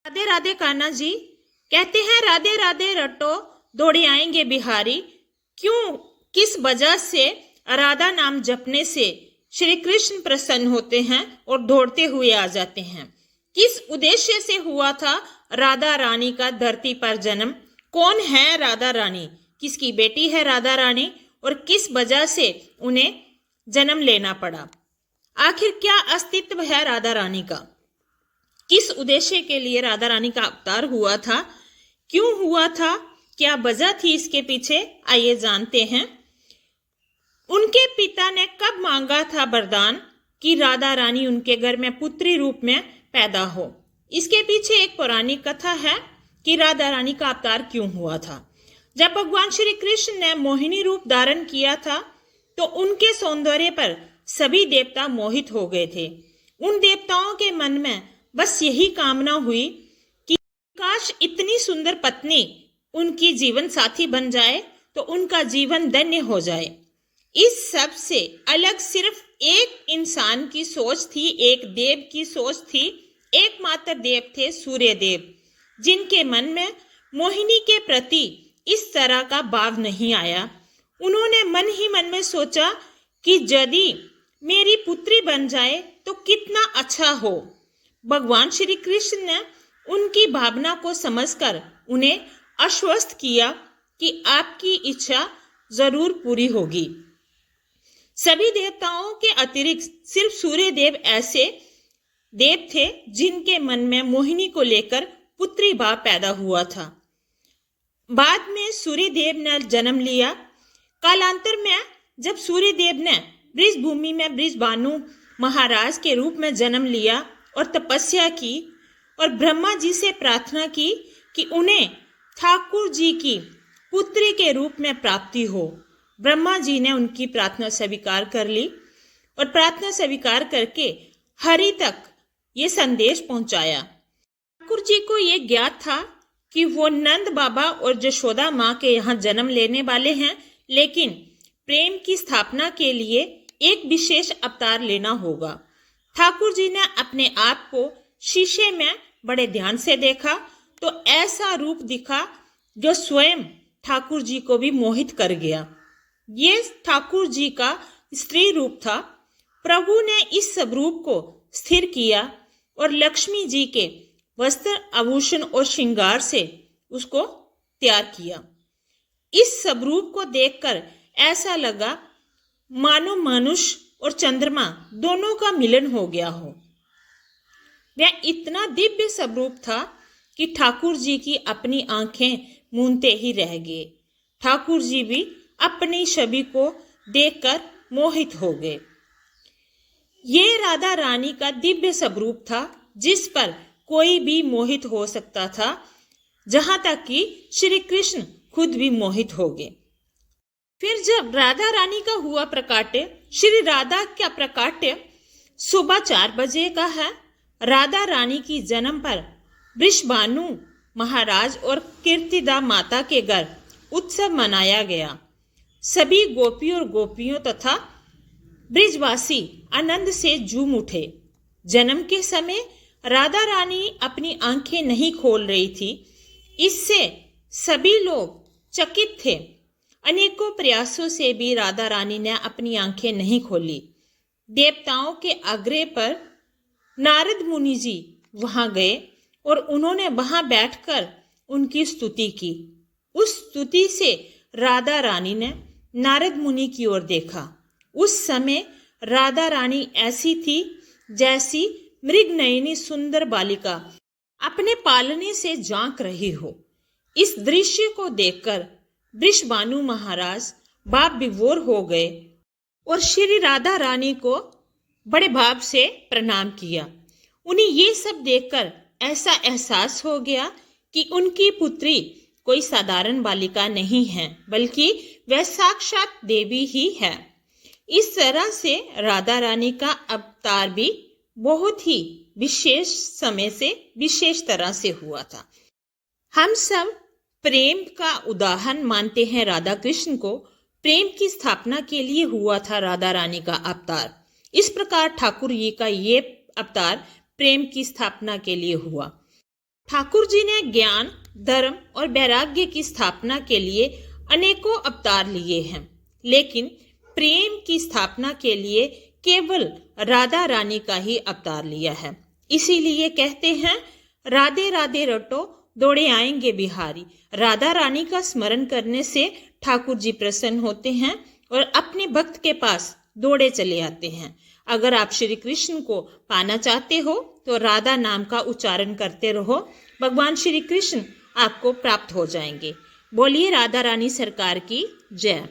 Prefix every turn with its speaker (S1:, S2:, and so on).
S1: राधे राधे कान्हा जी। कहते हैं राधे राधे रटो दौड़े आएंगे बिहारी। क्यों, किस वजह से राधा नाम जपने से श्री कृष्ण प्रसन्न होते हैं और दौड़ते हुए आ जाते हैं? किस उद्देश्य से हुआ था राधा रानी का धरती पर जन्म? कौन है राधा रानी? किसकी बेटी है राधा रानी और किस वजह से उन्हें जन्म लेना पड़ा? आखिर क्या अस्तित्व है राधा रानी का? किस उद्देश्य के लिए राधा रानी का अवतार हुआ था? क्यों हुआ था? क्या वजह थी इसके पीछे? आइए जानते हैं। उनके पिता ने कब मांगा था वरदान कि राधा रानी उनके घर में पुत्री रूप में पैदा हो? इसके पीछे एक पौराणिक कथा है कि राधा रानी का अवतार क्यों हुआ था। जब भगवान श्री कृष्ण ने मोहिनी रूप धारण किया था तो उनके सौंदर्य पर सभी देवता मोहित हो गए थे। उन देवताओं के मन में बस यही कामना हुई कि काश इतनी सुंदर पत्नी उनकी जीवन साथी बन जाए तो उनका जीवन धन्य हो जाए। इस सब से अलग सिर्फ एक इंसान की सोच थी, एक देव की सोच थी। एकमात्र देव थे सूर्य देव, जिनके मन में मोहिनी के प्रति इस तरह का भाव नहीं आया। उन्होंने मन ही मन में सोचा कि यदि मेरी पुत्री बन जाए तो कितना अच्छा हो। भगवान श्री कृष्ण ने उनकी भावना को समझकर उन्हें आश्वस्त किया कि आपकी इच्छा जरूर पूरी होगी। सभी देवताओं के अतिरिक्त सिर्फ सूर्य देव ऐसे देव थे जिनके मन में मोहिनी को लेकर पुत्री भाव पैदा हुआ था। बाद में सूर्य देव ने जन्म लिया। कालांतर में जब सूर्य देव ने ब्रिज भूमि में ब्रिजभानु महाराज के रूप में जन्म लिया और तपस्या की और ब्रह्मा जी से प्रार्थना की कि उन्हें ठाकुर जी की पुत्री के रूप में प्राप्ति हो। ब्रह्मा जी ने उनकी प्रार्थना स्वीकार कर ली और प्रार्थना स्वीकार करके हरि तक ये संदेश पहुंचाया। ठाकुर जी को ये ज्ञात था कि वो नंद बाबा और यशोदा माँ के यहाँ जन्म लेने वाले हैं, लेकिन प्रेम की स्थापना के लिए एक विशेष अवतार लेना होगा। ठाकुर जी ने अपने आप को शीशे में बड़े ध्यान से देखा तो ऐसा रूप दिखा जो स्वयं ठाकुर जी को भी मोहित कर गया। ये ठाकुर जी का स्त्री रूप था। प्रभु ने इस सब रूप को स्थिर किया और लक्ष्मी जी के वस्त्र आभूषण और श्रृंगार से उसको तैयार किया। इस सब रूप को देखकर ऐसा लगा मानो मनुष्य और चंद्रमा दोनों का मिलन हो गया हो। वह इतना दिव्य स्वरूप था कि ठाकुर जी की अपनी आंखें मूंदते ही रह गए। ठाकुर जी भी अपनी छवि को देखकर मोहित हो गए। ये राधा रानी का दिव्य स्वरूप था जिस पर कोई भी मोहित हो सकता था, जहां तक कि श्री कृष्ण खुद भी मोहित हो गए। फिर जब राधा रानी का हुआ प्रकाट्य, श्री राधा का प्रकाट्य सुबह 4 बजे का है। राधा रानी की जन्म पर वृषभानु महाराज और कीर्तिदा माता के घर उत्सव मनाया गया। सभी गोपी और गोपियों तथा ब्रिजवासी आनंद से झूम उठे। जन्म के समय राधा रानी अपनी आंखें नहीं खोल रही थी, इससे सभी लोग चकित थे। अनेकों प्रयासों से भी राधा रानी ने अपनी आंखें नहीं खोली। देवताओं के आग्रह पर नारद मुनि जी वहां गए और उन्होंने वहां बैठकर उनकी स्तुति की। उस स्तुति से राधा रानी ने नारद मुनि की ओर देखा। उस समय राधा रानी ऐसी थी जैसी मृगनयनी सुंदर बालिका अपने पालने से झांक रही हो। इस दृश्य को देखकर वृषभानु महाराज भाव विभोर हो गए और श्री राधा रानी को बड़े भाव से प्रणाम किया। उन्हें ये सब देखकर ऐसा एहसास हो गया कि उनकी पुत्री कोई साधारण बालिका नहीं है, बल्कि वह साक्षात देवी ही है। इस तरह से राधा रानी का अवतार भी बहुत ही विशेष समय से विशेष तरह से हुआ था। हम सब प्रेम का उदाहरण मानते हैं राधा कृष्ण को। प्रेम की स्थापना के लिए हुआ था राधा रानी का अवतार। इस प्रकार ठाकुर जी का ये अवतार प्रेम की स्थापना के लिए हुआ। ठाकुर जी ने ज्ञान, धर्म और वैराग्य की स्थापना के लिए अनेकों अवतार लिए हैं, लेकिन प्रेम की स्थापना के लिए केवल राधा रानी का ही अवतार लिया है। इसीलिए कहते हैं, राधे राधे रटो दौड़े आएंगे बिहारी। राधा रानी का स्मरण करने से ठाकुर जी प्रसन्न होते हैं और अपने भक्त के पास दौड़े चले आते हैं। अगर आप श्री कृष्ण को पाना चाहते हो तो राधा नाम का उच्चारण करते रहो, भगवान श्री कृष्ण आपको प्राप्त हो जाएंगे। बोलिए राधा रानी सरकार की जय।